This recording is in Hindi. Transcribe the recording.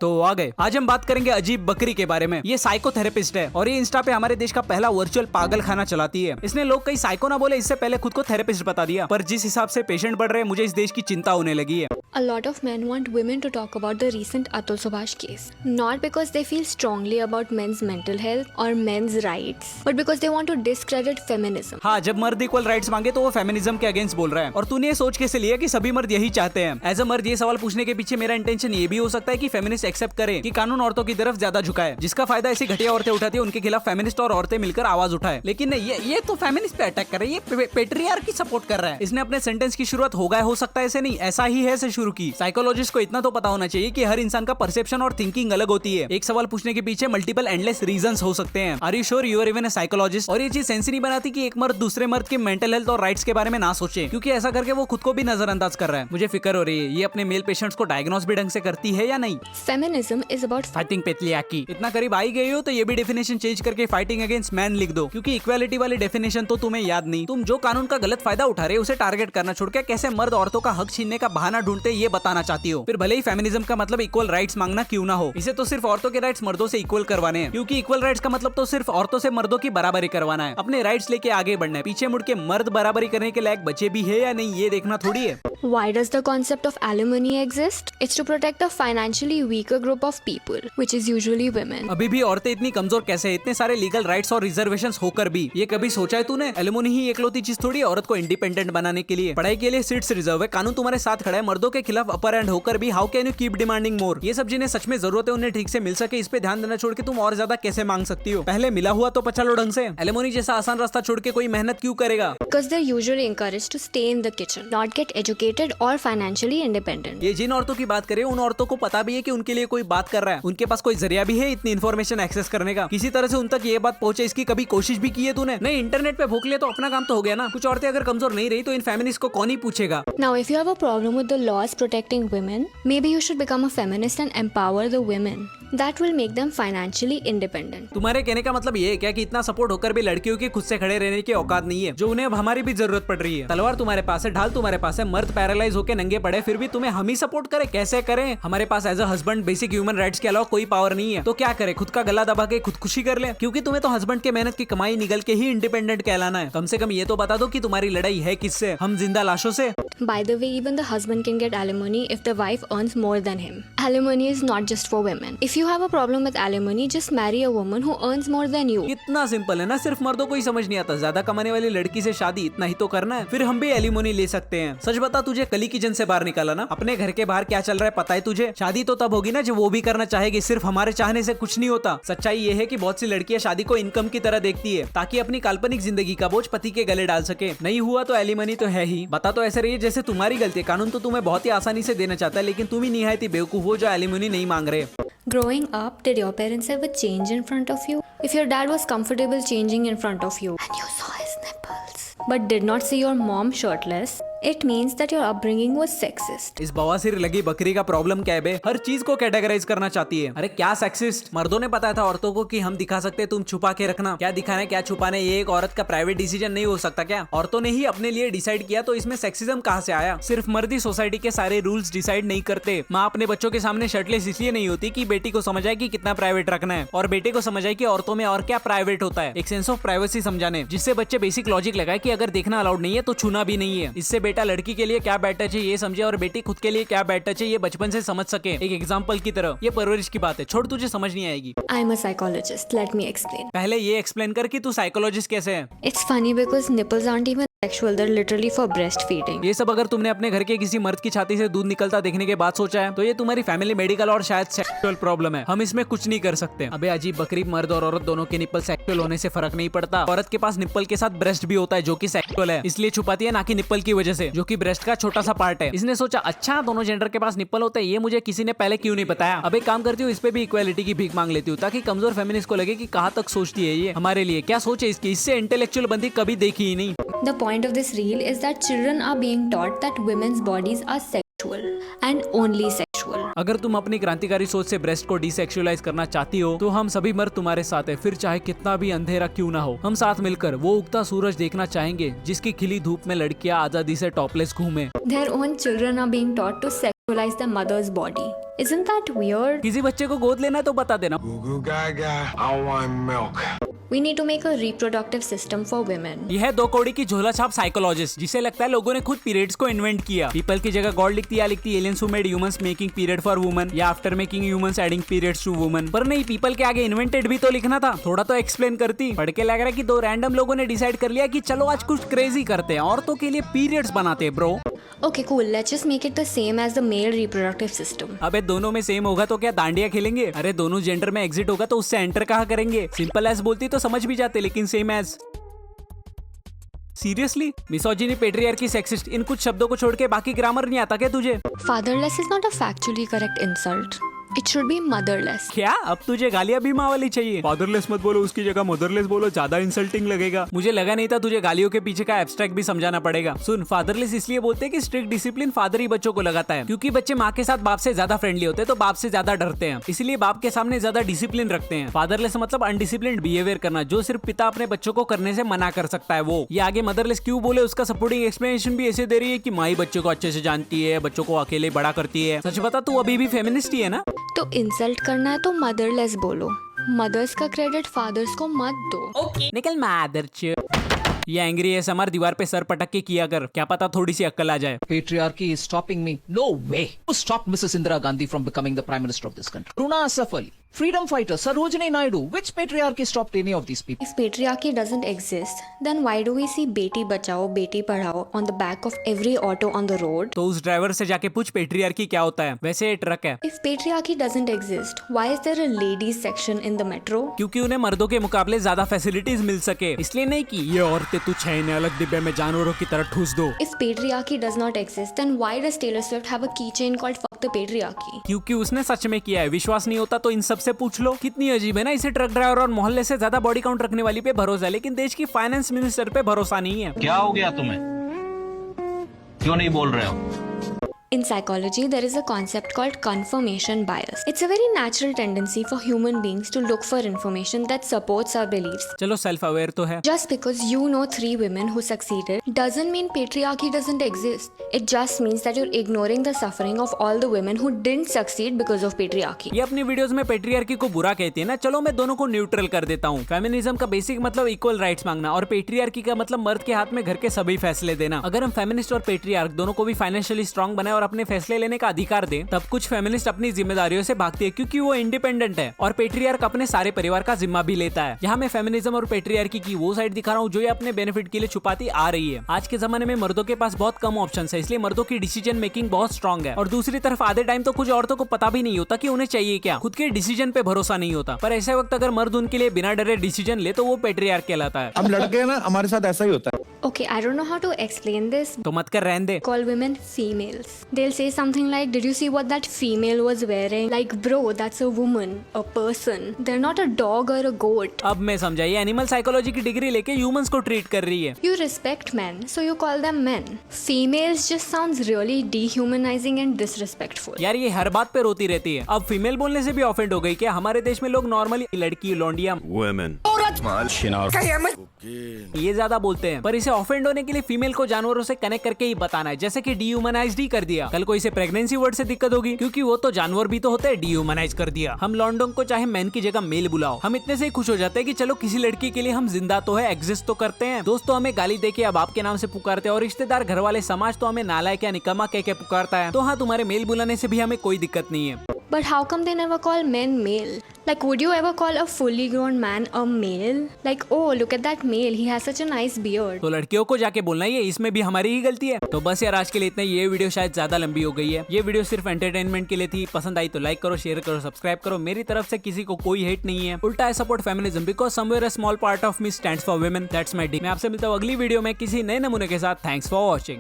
तो आ गए। आज हम बात करेंगे अजीब बकरी के बारे में। ये साइकोथेरेपिस्ट है और ये इंस्टा पे हमारे देश का पहला वर्चुअल पागल खाना चलाती है। इसने लोग कई साइको ना बोले इससे पहले खुद को थेरेपिस्ट बता दिया, पर जिस हिसाब से पेशेंट बढ़ रहे हैं मुझे इस देश की चिंता होने लगी है। A lot of men want women to talk about the recent Atul Subhash case, not because they feel strongly about men's mental health or men's rights, but because they want to discredit feminism. हाँ, जब मर्द इक्वल राइट्स मांगे तो वो फेमिनिज्म के अगेंस्ट बोल रहा है। और तूने ये सोच कैसे लिया कि सभी मर्द यही चाहते हैं? एज अ मर्द ये सवाल पूछने के पीछे मेरा इंटेंशन ये भी हो सकता है कि फेमिनिस्ट एक्सेप्ट करे कि कानून औरतों की तरफ ज्यादा झुका है, जिसका फायदा ऐसी घटिया औरतें उठाती है उनके खिलाफ फेमिनिस्ट और औरतें मिलकर आवाज उठाए। लेकिन नहीं, ये तो फेमिनिस्ट पे अटैक कर रही है, ये पेट्रियार्की सपोर्ट कर रहा है। इसने अपने सेंटेंस की शुरुआत होगा हो सकता है ऐसे नहीं, ऐसा ही है से शुरू की। साइकोलॉजिस्ट को इतना तो पता होना चाहिए कि हर इंसान का परसेप्शन और थिंकिंग अलग होती है। एक सवाल पूछने के पीछे मल्टीपल एंडलेस रीजंस हो सकते हैं। Are you sure you are even a psychologist? और ये चीज सेंस नहीं बनाती कि एक मर्द दूसरे मर्द के मेंटल हेल्थ और राइट्स के बारे में ना सोचे, क्योंकि ऐसा करके वो खुद को भी नजरअंदाज कर रहा है। मुझे फिक्र हो रही है ये अपने मेल पेशेंट्स को डायग्नोस भी ढंग से करती है या नहीं। Feminism is about fighting patriarchy. इतना करीब आई गई हो तो ये भी डेफिनेशन चेंज करके फाइटिंग अगेंस्ट मैन लिख दो, क्योंकि इक्वालिटी वाली डेफिनेशन तो तुम्हें याद नहीं। तुम जो कानून का गलत फायदा उठा रहे हो उसे टारगेट करना छोड़ के कैसे मर्द औरतों का हक छीनने का बहाना ढूंढते ये बताना चाहती हो। फिर भले ही फेमिनिज्म का मतलब इक्वल राइट्स मांगना क्यों ना हो, इसे तो सिर्फ औरतों के राइट्स मर्दों से इक्वल करवाने हैं, क्योंकि इक्वल राइट्स का मतलब तो सिर्फ औरतों से मर्दों की बराबरी करवाना है। अपने राइट्स लेके आगे बढ़ना है, पीछे मुड़ के मर्द बराबरी करने के लायक बचे भी है या नहीं ये देखना थोड़ी है। why does the concept of alimony exist? It's to protect a financially weaker group of people, which is usually women. अभी भी औरतें इतनी कमजोर कैसे है? इतने सारे लीगल राइट्स और रिजर्वेशंस होकर भी ये कभी सोचा है तूने? एलिमोनी ही एकलौती चीज थोड़ी है औरत को इंडिपेंडेंट बनाने के लिए। पढ़ाई के लिए सीट्स रिजर्व है, कानून तुम्हारे साथ खड़ा है, मर्दों के खिलाफ अपर हैंड होकर भी how can you keep demanding मोर? ये सब जिन्हें सच में जरूरत है उन्हें ठीक से मिल सके इस पे ध्यान देना छोड़ के तुम और ज्यादा कैसे मांग सकती हो? पहले मिला हुआ तो पचा लो ढंग से। एलिमोनी जैसा आसान रास्ता छोड़ के कोई मेहनत क्यों करेगा? Because they're usually encouraged to stay in the kitchen, not get educated or financially independent. ये जिन औरतों की बात करें उन औरतों को पता भी है कि उनके लिए कोई बात कर रहा है, उनके पास कोई जरिया भी है इतनी इन्फॉर्मेशन एक्सेस करने का। किसी तरह से उन तक ये बात पहुंचे इसकी कभी कोशिश भी की है तूने? नहीं, इंटरनेट पे भोंक लिया तो अपना काम तो हो गया ना। कुछ औरतें अगर कमजोर नहीं रही तो इन फेमिनिस्ट को कौन ही पूछेगा? Now, if you have a problem with the laws protecting women, maybe you should become a feminist and empower the women. That will make them financially independent. तुम्हारे कहने का मतलब ये है क्या कि इतना सपोर्ट होकर भी लड़कियों की खुद से खड़े रहने की औकात नहीं है, जो उन्हें अब हमारी भी जरूरत पड़ रही है? तलवार तुम्हारे पास है, ढाल तुम्हारे पास है, मर्द पैरालाइज होकर नंगे पड़े फिर भी तुम्हें हम ही सपोर्ट करें? कैसे करें? हमारे पास as a husband basic human rights के अलावा कोई पावर नहीं है, तो क्या करे? खुद का गला दबा के खुदकुशी कर ले? क्योंकि तुम्हें तो हस्बैंड के मेहनत की कमाई निकल के ही इंडिपेंडेंट कहलाना है। कम से कम ये तो बता दो कि तुम्हारी लड़ाई है किससे? हम जिंदा लाशों से? By the way, even the husband can get alimony if the wife earns more than him. Alimony is not just for women. If you have a problem with alimony, just marry a woman who earns more than you. इतना सिंपल है ना, सिर्फ मर्दों को ही समझ नहीं आता। ज्यादा कमाने वाली लड़की से शादी इतना ही तो करना है, फिर हम भी एलिमोनी ले सकते हैं। सच बता, तुझे कली किचन से बाहर निकाला ना? अपने घर के बाहर क्या चल रहा है पता है तुझे? शादी तो तब होगी ना जब वो भी करना चाहेगी। सिर्फ हमारे चाहने से कुछ नहीं होता। सच्चाई ये है कि बहुत सी लड़कियां शादी को इनकम की तरह देखती है ताकि अपनी काल्पनिक जिंदगी का बोझ पति के गले डाल सके। नहीं हुआ तो एलिमनी तो है ही। बता तो ऐसे रही है जैसे तुम्हारी गलती है। कानून तो तुम्हें बहुत ही आसानी से देना चाहता है, लेकिन तुम ही निहायत ही बेवकूफ हो जो एलिमनी नहीं मांग रहे। Growing up, did your parents ever change in front of you? If your dad was comfortable changing in front of you and you saw his nipples but did not see your mom shirtless, it means that your upbringing was sexist. इस बवासीर लगी बकरी का प्रॉब्लम क्या है बे? हर चीज को कैटेगराइज करना चाहती है। अरे क्या सेक्सिस्ट? मर्दों ने बताया था औरतों को कि हम दिखा सकते हैं, तुम छुपा के रखना। क्या दिखाना क्या छुपाना, ये एक औरत का प्राइवेट डिसीजन नहीं हो सकता क्या? औरतों ने ही अपने लिए डिसाइड किया तो इसमें सेक्सिज्म कहाँ से आया? सिर्फ मर्द ही सोसाइटी के सारे रूल्स डिसाइड नहीं करते। माँ अपने बच्चों के सामने शर्टलेस इसलिए नहीं होती कि बेटी को समझ आए कि कितना प्राइवेट रखना है, और बेटे को समझ आए कि औरतों में और क्या प्राइवेट होता है। एक सेंस ऑफ प्राइवेसी समझाने, जिससे बच्चे बेसिक लॉजिक लगाए कि अगर देखना अलाउड नहीं है तो छूना भी नहीं है। इससे बेटा लड़की के लिए क्या बैड टच है ये समझे और बेटी खुद के लिए क्या बैड टच है ये बचपन से समझ सके, एक एग्जांपल की तरह। ये परवरिश की बात है, छोड़, तुझे समझ नहीं आएगी। I'm a psychologist. Let me explain. पहले ये एक्सप्लेन कर कि तू साइकोलॉजिस्ट कैसे है। It's funny because nipples aren't even sexual. They're literally for breastfeeding. ये सब अगर तुमने अपने घर के किसी मर्द की छाती से दूध निकलता देखने के बाद सोचा है तो ये तुम्हारी फैमिली मेडिकल और शायद सेक्सुअल प्रॉब्लम है। हम इसमें कुछ नहीं कर सकते। अबे अजीब बकरी, मर्द और औरत दोनों के निप्पल सेक्सुअल होने से फर्क नहीं पड़ता। औरत के पास निप्पल के साथ ब्रेस्ट भी होता है जो कि सेक्सुअल है, इसलिए छुपाती है ना कि निप्पल की वजह से, जो कि ब्रेस्ट का छोटा सा पार्ट है। इसने सोचा अच्छा दोनों जेंडर के पास निप्पल होता है, ये मुझे किसी ने पहले क्यों नहीं बताया। अब एक काम करती हूँ, इस पे भी इक्वालिटी की भीख मांग लेती हूँ ताकि कमजोर फेमिनिस्ट को लगे कि कहाँ तक सोचती है ये हमारे लिए। क्या सोचे इसकी? इससे इंटेलेक्चुअल बंदी कभी देखी ही नहीं। The point of this reel is that children are being taught that women's bodies are sexual and only sexual. अगर तुम अपनी क्रांतिकारी सोच से ब्रेस्ट को डिसेक्सुअलाइज करना चाहती हो तो हम सभी मर्द तुम्हारे साथ है, फिर चाहे कितना भी अंधेरा क्यों ना हो। हम साथ मिलकर वो उगता सूरज देखना चाहेंगे जिसकी खिली धूप में लड़कियां आजादी से टॉपलेस घूमे। Their own children are being taught to sexualize their mother's body. Isn't that weird? किसी बच्चे को गोद लेना तो बता देना। Goo goo gaga, I want milk. We need to make a reproductive system for women. यह है 2 कौड़ी की झोला छाप साइकोलॉजिस्ट, जिसे लगता है लोगों ने खुद पीरियड्स को इन्वेंट किया। पीपल की जगह गॉड लिखती है, लिखती aliens who made humans making period for woman, या after making humans adding periods to woman. पर नहीं, पीपल के आगे इन्वेंटेड भी तो लिखना था, थोड़ा तो एक्सप्लेन करती। पढ़ के लग रहा है कि 2 रैंडम लोगों ने डिसाइड कर लिया कि चलो आज कुछ क्रेजी करते हैं, औरतों के लिए पीरियड्स बनाते हैं bro. Okay, cool. Let's just make it the same as the male reproductive system. अबे दोनों में सेम होगा तो क्या डांडिया खेलेंगे? अरे दोनों जेंडर में एग्जिट होगा तो उससे एंटर कहाँ करेंगे? सिंपल एज बोलती तो समझ भी जाते, लेकिन same age. Seriously? Misogyny, patriarchy, sexist, इन कुछ शब्दों को छोड़ के बाकी ग्रामर नहीं आता क्या तुझे? Fatherless is not a factually correct insult. It should be motherless. क्या अब तुझे गालियां भी माँ वाली चाहिए? फादरलेस मत बोलो, उसकी जगह मदरलेस बोलो, ज्यादा इंसल्टिंग लगेगा। मुझे लगा नहीं था तुझे गालियों के पीछे का एब्स्ट्रैक्ट भी समझाना पड़ेगा। सुन, फादरलेस इसलिए बोलते हैं कि स्ट्रिक्ट डिसिप्लिन फादर ही बच्चों को लगाता है, क्योंकि बच्चे माँ के साथ बाप से ज्यादा फ्रेंडली होते हैं तो बाप से ज्यादा डरते हैं, इसलिए बाप के सामने ज्यादा डिसिप्लिन रखते हैं। फादरलेस मतलब अनडिसिप्लिन्ड बिहेवियर करना, जो सिर्फ पिता अपने बच्चों को करने से मना कर सकता है वो। ये आगे मदरलेस क्यों बोले उसका सपोर्टिंग एक्सप्लेनेशन भी ऐसे दे रही है कि माँ ही बच्चों को अच्छे से जानती है, बच्चों को अकेले बड़ा करती है। सच बता, तू अभी भी फेमिनिस्ट ही है ना? तो इंसल्ट करना है तो मदरलेस बोलो, मदर्स का क्रेडिट फादर्स को मत दो। निकल मादर। ये एंग्री है समर, दीवार पे सर पटक के किया कर, क्या पता थोड़ी सी अक्ल आ जाए। Patriarchy is stopping me. No way. Who stopped Mrs. Indira Gandhi from becoming the Prime Minister of this country? Runa Asaf Ali, freedom fighter, Sarojini Naidu. Which patriarchy stopped any of these people? If patriarchy doesn't exist, then why do we see Beti Bachao, Beti Padhao on the back of every auto on the road? तो उस ड्राइवर से जाके पूछ पेट्रियार्की क्या होता है, वैसे ये ट्रक है। If patriarchy doesn't exist, why is there a ladies section in the metro? क्योंकि उन्हें मर्दों के मुकाबले ज्यादा फैसिलिटीज मिल सके, इसलिए नहीं कि ये औरतें तुच्छ हैं, इन्हें अलग डिब्बे में जानवरों की तरह ठूस दो। If patriarchy does not exist, then why does Taylor Swift have a keychain called "Fuck the Patriarchy"? क्योंकि उसने सच में किया है। विश्वास नहीं होता तो इन सब से पूछ लो। कितनी अजीब है ना, इसे ट्रक ड्राइवर और मोहल्ले से ज्यादा बॉडी काउंट रखने वाली पे भरोसा है, लेकिन देश की फाइनेंस मिनिस्टर पे भरोसा नहीं है। क्या हो गया तुम्हें? क्यों नहीं बोल रहे हो? In psychology, there is a concept called confirmation bias. It's a very natural tendency for human beings to look for information that supports our beliefs. चलो सेल्फ अवेयर तो है। Just because you know 3 women who succeeded doesn't mean patriarchy doesn't exist. It just means that you're ignoring the suffering of all the women who didn't succeed because of patriarchy. ये अपनी वीडियोस में पेट्रियार्की को बुरा कहती है ना, चलो मैं दोनों को न्यूट्रल कर देता हूँ। फेमिनिज्म का बेसिक मतलब इक्वल राइट्स मांगना, और पेट्रियार्की का मतलब मर्द के हाथ में घर के सभी फैसले देना। अगर हम फेमिनिस्ट और पेट्रियार्क दोनों को भी फाइनेंशियली स्ट्रांग बनाए और अपने फैसले लेने का अधिकार दें, तब कुछ फेमिनिस्ट अपनी जिम्मेदारियों से भागती है क्योंकि वो इंडिपेंडेंट है, और पेट्रियार्क अपने सारे परिवार का जिम्मा भी लेता है। यहाँ मैं फेमिनिज्म और पेट्रियार्की की वो साइड दिखा रहा हूँ जो ये अपने बेनिफिट के लिए छुपाती आ रही है। आज के जमाने में मर्दों के पास बहुत कम ऑप्शंस है, इसलिए मर्दों की डिसीजन मेकिंग बहुत स्ट्रांग है, और दूसरी तरफ आधे टाइम तो कुछ औरतों को पता भी नहीं होता कि उन्हें चाहिए क्या, खुद के डिसीजन पे भरोसा नहीं होता। पर ऐसे वक्त अगर मर्द उनके लिए बिना डरे डिसीजन ले तो वो पेट्रियार्क कहलाता है। हम लड़के हैं ना, हमारे साथ ऐसा ही होता है। Okay, I don't know how to explain this. तो मत कर, रहने दे। Call women females. They'll say something like, "Did you see what that female was wearing?" Like, bro, that's a woman, a person. They're not a dog or a goat. अब मैं समझा, ये एनिमल साइकोलॉजी की डिग्री लेके ह्यूमंस को ट्रीट कर रही है। You respect men, so you call them men. Females just sounds really dehumanizing and disrespectful. यार ये हर बात पे रोती रहती है। अब फीमेल बोलने से भी ऑफेंड हो गई क्या? हमारे देश में लोग नॉर्मली लड़की, लौंडिया, ये ज्यादा बोलते हैं, पर इसे ऑफेंड होने के लिए फीमेल को जानवरों से कनेक्ट करके ही बताना है, जैसे कि डीह्यूमनाइज्ड ही कर दिया। कल को इसे प्रेगनेंसी वर्ड से दिक्कत होगी क्योंकि वो तो जानवर भी तो होते हैं, डीह्यूमनाइज कर दिया। हम लॉन्डों को चाहे मैन की जगह मेल बुलाओ, हम इतने से ही खुश हो जाते हैं कि चलो किसी लड़की के लिए हम जिंदा तो है, एग्जिस्ट तो करते हैं। दोस्तों हमें गाली देके अब आपके नाम से पुकारते हैं, और रिश्तेदार, घर वाले, समाज तो हमें नालायक या निकम्मा कह के पुकारता है। तो हाँ, तुम्हारे मेल बुलाने से भी हमें कोई दिक्कत नहीं है। But how come they never call men male? Like, would you ever call a fully grown man a male? Like, oh, look at that male, he has such a nice beard. तो लड़कियों को जाके बोलना ही है, इसमें भी हमारी ही गलती है। तो बस यार आज के लिए इतना। ये वीडियो शायद ज्यादा लंबी हो गई है। ये वीडियो सिर्फ एंटरटेनमेंट के लिए थी। पसंद आई तो लाइक करो, शेयर करो, सब्सक्राइब करो। मेरी तरफ से किसी को कोई हेट नहीं है, उल्टा I support feminism because somewhere a small part of me stands for women. That's my D. मैं आपसे मिलता हूँ अगली वीडियो में किसी नए नमूने के साथ। Thanks for watching.